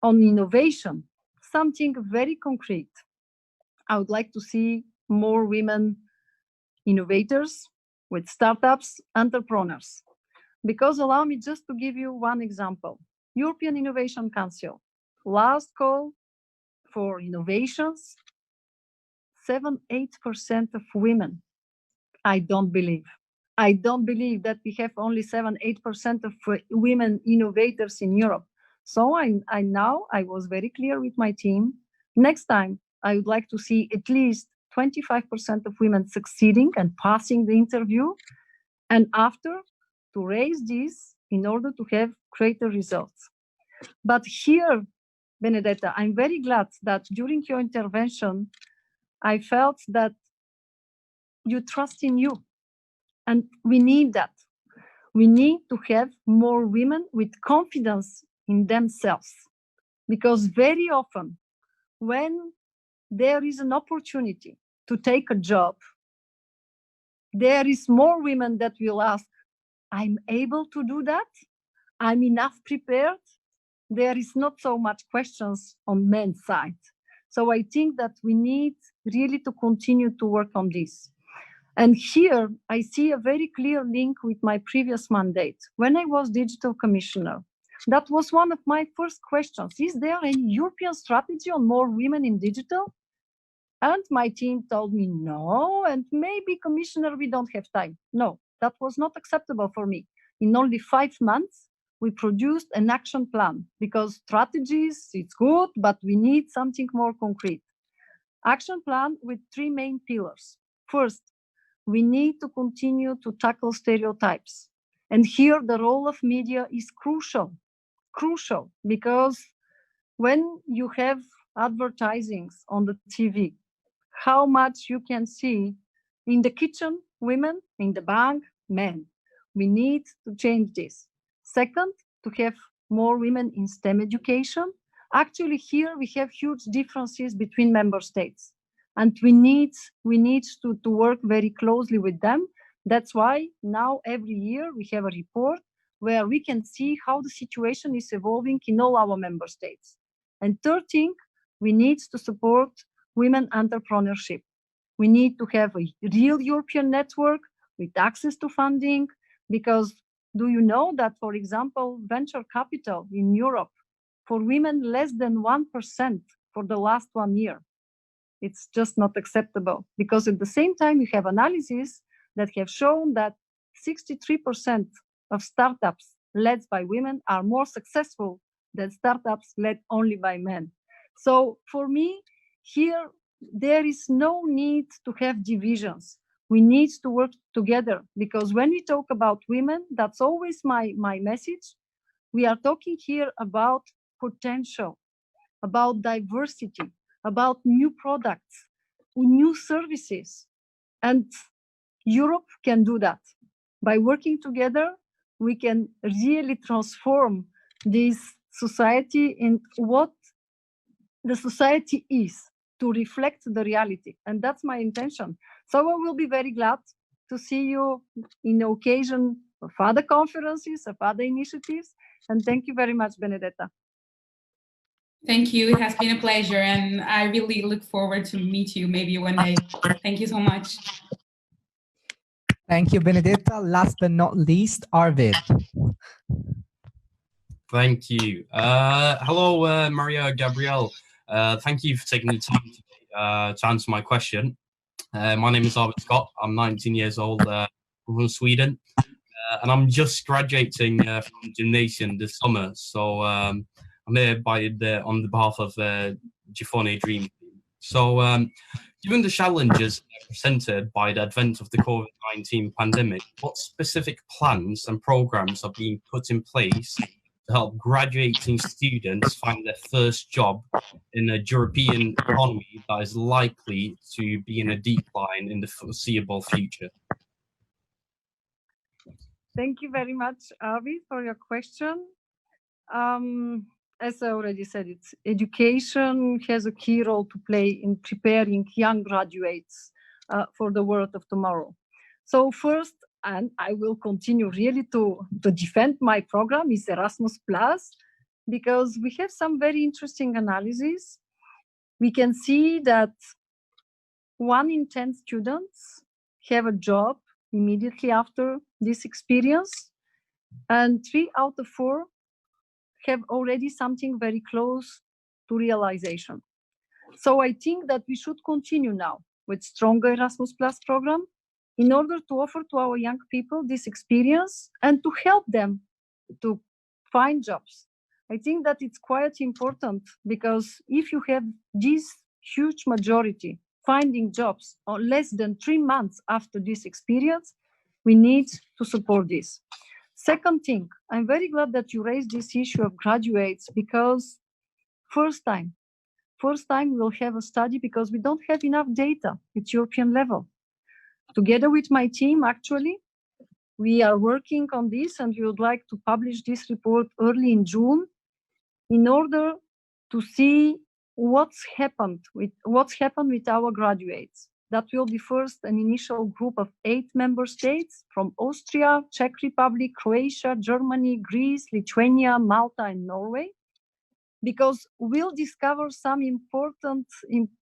On innovation, something very concrete. I would like to see more women innovators with startups, entrepreneurs. Because allow me just to give you one example. European Innovation Council, last call for innovations, 7-8% of women. I don't believe that we have only 7-8% of women innovators in Europe. So I was very clear with my team. Next time, I would like to see at least 25% of women succeeding and passing the interview, and after to raise this in order to have greater results. But here, Benedetta, I'm very glad that during your intervention, I felt that you trust in you. And we need that. We need to have more women with confidence in themselves. Because very often, when there is an opportunity to take a job, there is more women that will ask, I'm able to do that? I'm enough prepared? There is not so much questions on men's side. So I think that we need really to continue to work on this. And here I see a very clear link with my previous mandate. When I was digital commissioner, that was one of my first questions. Is there any European strategy on more women in digital? And my team told me no, and maybe commissioner, we don't have time. No, that was not acceptable for me. In only 5 months, we produced an action plan because strategies, it's good, but we need something more concrete. Action plan with 3 main pillars. First, we need to continue to tackle stereotypes. And here the role of media is crucial, because when you have advertisings on the TV, how much you can see in the kitchen, women, in the bank, men. We need to change this. Second, to have more women in STEM education. Actually, here we have huge differences between member states. And we need to work very closely with them. That's why now every year we have a report where we can see how the situation is evolving in all our member states. And third thing, we need to support women entrepreneurship. We need to have a real European network with access to funding, because do you know that, for example, venture capital in Europe for women less than 1% for the last 1 year? It's just not acceptable, because at the same time you have analyses that have shown that 63% of startups led by women are more successful than startups led only by men. So for me, here, there is no need to have divisions. We need to work together, because when we talk about women, that's always my message. We are talking here about potential, about diversity, about new products, new services. And Europe can do that. By working together, we can really transform this society in what the society is, to reflect the reality. And that's my intention. So I will be very glad to see you in the occasion of other conferences, of other initiatives. And thank you very much, Benedetta. Thank you. It has been a pleasure. And I really look forward to meet you maybe one day. Thank you so much. Thank you, Benedetta. Last but not least, Arvid. Thank you. Hello, Mariya Gabriel. Thank you for taking the time today to answer my question. My name is Arvid Scott. I'm 19 years old, from Sweden, and I'm just graduating from gymnasium this summer. So I'm here on the behalf of Giffoni Dream. So given the challenges presented by the advent of the COVID-19 pandemic, what specific plans and programs are being put in place to help graduating students find their first job in a European economy that is likely to be in a decline in the foreseeable future? Thank you very much, Avi, for your question. As I already said, education has a key role to play in preparing young graduates for the world of tomorrow. So first, and I will continue really to defend my program, is Erasmus+, because we have some very interesting analyses. We can see that 1 in 10 students have a job immediately after this experience, and 3 out of 4 have already something very close to realization. So I think that we should continue now with stronger Erasmus+ program in order to offer to our young people this experience and to help them to find jobs. I think that it's quite important, because if you have this huge majority, finding jobs on less than 3 months after this experience, we need to support this. Second thing, I'm very glad that you raised this issue of graduates, because first time we'll have a study, because we don't have enough data at European level. Together with my team, actually, we are working on this, and we would like to publish this report early in June in order to see what's happened with our graduates. That will be first an initial group of 8 member states from Austria, Czech Republic, Croatia, Germany, Greece, Lithuania, Malta, and Norway, because we'll discover some important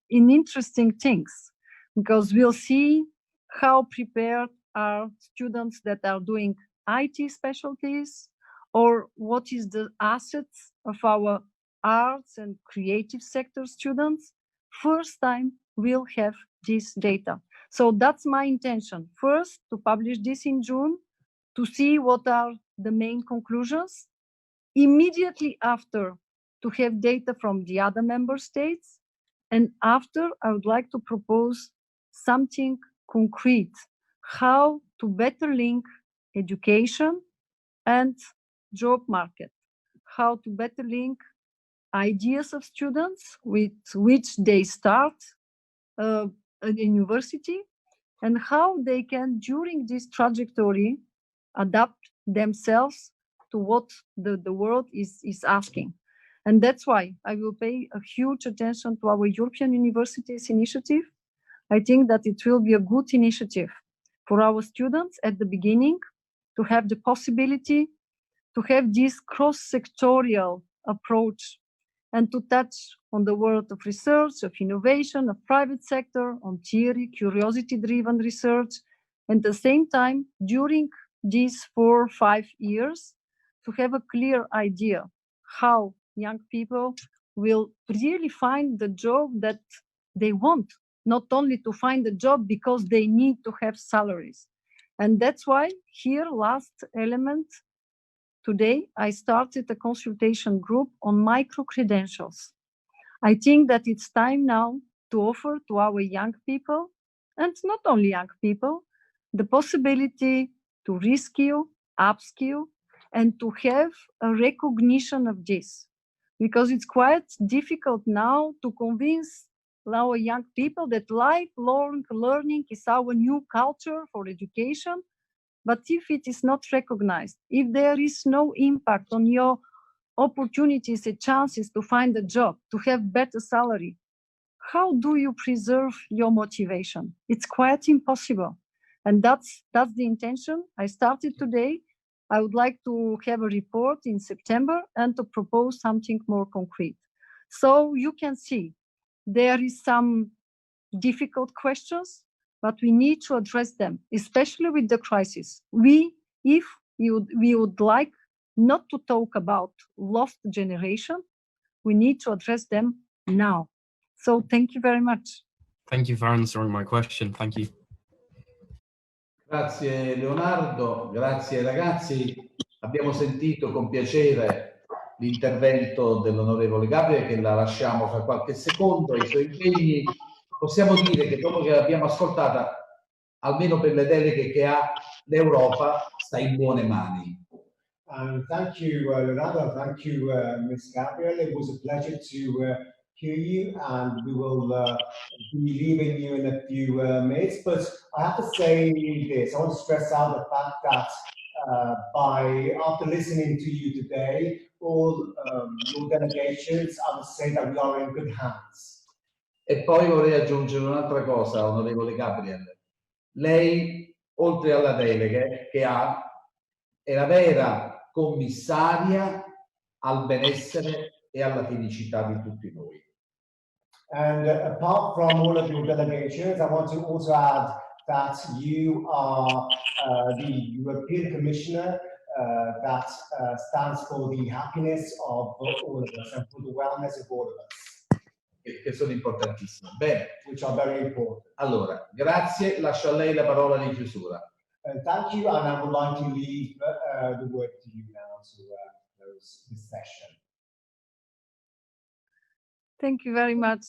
interesting things, because we'll see how prepared are students that are doing IT specialties, or what is the assets of our arts and creative sector students. First time we'll have this data. So that's my intention. First, to publish this in June, to see what are the main conclusions. Immediately after, to have data from the other member states. And after, I would like to propose something concrete, how to better link education and job market, how to better link ideas of students with which they start a university, and how they can, during this trajectory, adapt themselves to what the world is asking. And that's why I will pay a huge attention to our European Universities initiative. I think that it will be a good initiative for our students at the beginning to have the possibility to have this cross-sectorial approach and to touch on the world of research, of innovation, of private sector, on theory, curiosity-driven research, and at the same time, during these 4 or 5 years, to have a clear idea how young people will really find the job that they want, not only to find a job because they need to have salaries. And that's why here, last element, today, I started a consultation group on micro-credentials. I think that it's time now to offer to our young people, and not only young people, the possibility to reskill, upskill, and to have a recognition of this. Because it's quite difficult now to convince our young people that lifelong learning is our new culture for education. But if it is not recognized, if there is no impact on your opportunities and chances to find a job, to have better salary, how do you preserve your motivation? It's quite impossible. And that's the intention. I started today. I would like to have a report in September and to propose something more concrete. So you can see there is some difficult questions, but we need to address them, especially with the crisis. We would like not to talk about lost generation, we need to address them now. So thank you very much. Thank you for answering my question. Thank you. Grazie Leonardo, grazie ragazzi. Abbiamo sentito con piacere l'intervento dell'onorevole Gabriel, che la lasciamo fra qualche secondo, i suoi impegni. Possiamo dire che dopo che l'abbiamo ascoltata, almeno per le deleghe che ha l'Europa, sta in buone mani. Thank you, Leonardo. Thank you, Ms. Gabriel. It was a pleasure to hear you, and we will be leaving you in a few minutes. But I have to say this, I want to stress out the fact that after listening to you today, all your delegations, I would say that we are in good hands. E poi vorrei aggiungere un'altra cosa, onorevole Gabriel. Lei, oltre alla delega che ha, è la vera commissaria al benessere e alla felicità di tutti noi. And apart from all of your delegations, I want to also add that you are the European Commissioner that stands for the happiness of all of us and for the wellness of all of us. Che sono importantissime. Bene. Which are very important. Allora, grazie, lascio a lei la parola di chiusura. Thank you, and I would like to leave the word to you now to close this session. Thank you very much.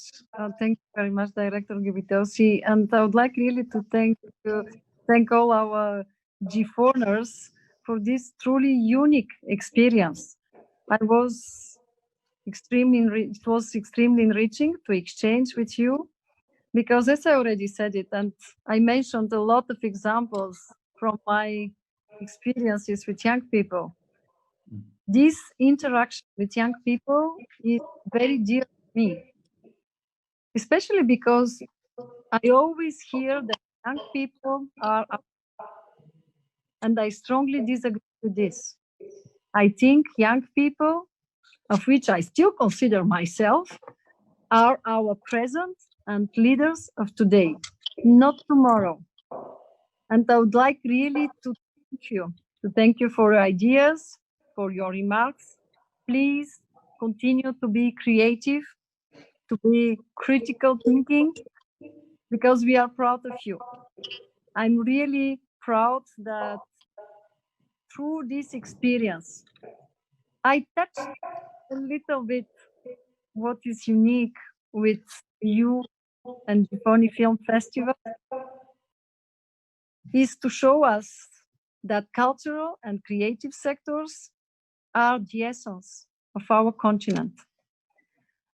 Thank you very much, Director Gibitosi. And I would like really to thank all our Giffoners for this truly unique experience. It was extremely enriching to exchange with you, because as I already said it, and I mentioned a lot of examples from my experiences with young people. This interaction with young people is very dear to me, especially because I always hear that young people are, and I strongly disagree with this. I think young people, of which I still consider myself, are our present and leaders of today, not tomorrow. And I would like really to thank you for your ideas, for your remarks. Please continue to be creative, to be critical thinking, because we are proud of you. I'm really proud that through this experience, I touched a little bit what is unique with you and Giffoni Film Festival is to show us that cultural and creative sectors are the essence of our continent.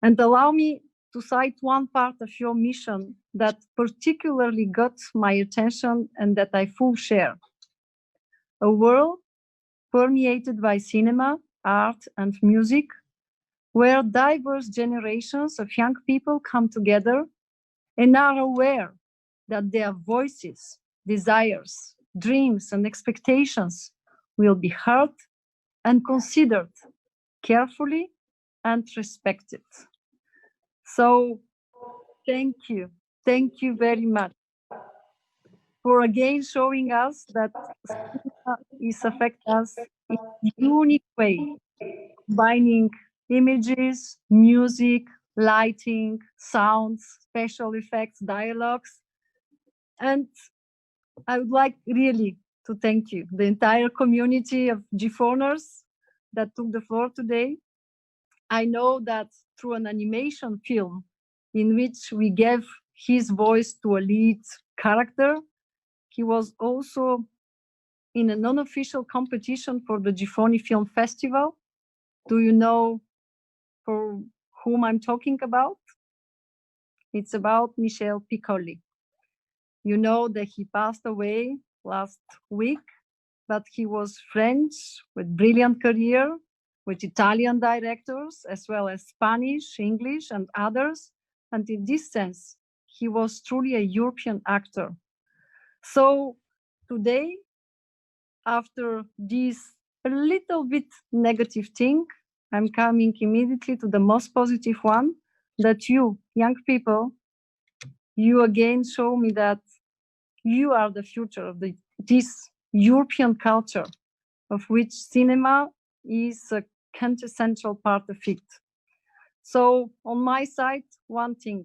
And allow me to cite one part of your mission that particularly got my attention and that I fully share. A world permeated by cinema, art, and music, where diverse generations of young people come together and are aware that their voices, desires, dreams, and expectations will be heard and considered carefully and respected. So thank you very much for again showing us that cinema is affect us in a unique way, combining images, music, lighting, sounds, special effects, dialogues. And I would like really to thank you, the entire community of Giffoners that took the floor today. I know that through an animation film in which we gave his voice to a lead character, he was also in an unofficial competition for the Giffoni Film Festival. Do you know for whom I'm talking about? It's about Michel Piccoli. You know that he passed away last week, but he was French with brilliant career, with Italian directors, as well as Spanish, English, and others. And in this sense, he was truly a European actor. So today, after this a little bit negative thing, I'm coming immediately to the most positive one, that you, young people, you again show me that you are the future of this European culture, of which cinema is a quintessential part of it. So on my side, one thing,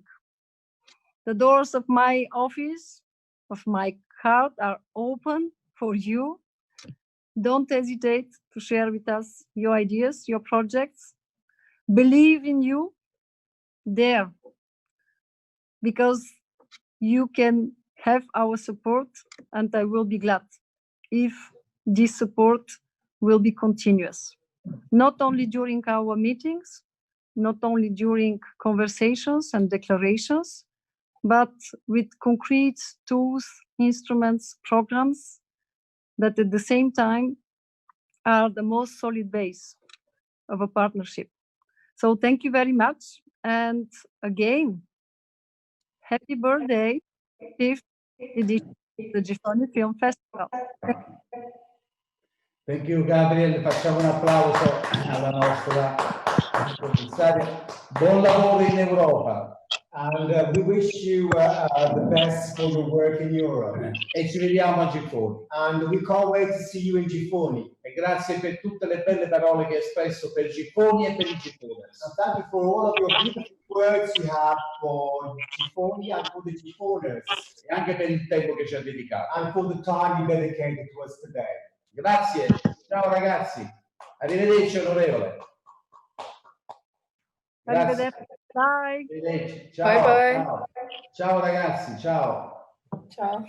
the doors of my office, of my heart are open for you. Don't hesitate to share with us your ideas, your projects. Believe in you there, because you can have our support, and I will be glad if this support will be continuous, not only during our meetings, not only during conversations and declarations, but with concrete tools, instruments, programs that at the same time are the most solid base of a partnership. So thank you very much. And again, happy birthday, 5th edition of the Giffoni Film Festival. Thank you, Gabriel. Facciamo un applauso alla nostra commissaria. Buon lavoro in Europa. And we wish you the best for your work in Europe. E ci vediamo a Giffoni. And we can't wait to see you in Giffoni. E grazie per tutte le belle parole che hai espresso per Giffoni e per i Giffoners. And thank you for all of your beautiful words you have for Giffoni and for the Giffoners. E anche per il tempo che ci ha dedicato. And for the time you dedicated to us today. Grazie. Ciao ragazzi. Arrivederci, onorevole. Grazie. Bye. Ciao, Bye bye. ciao. Ciao ragazzi, ciao. Ciao.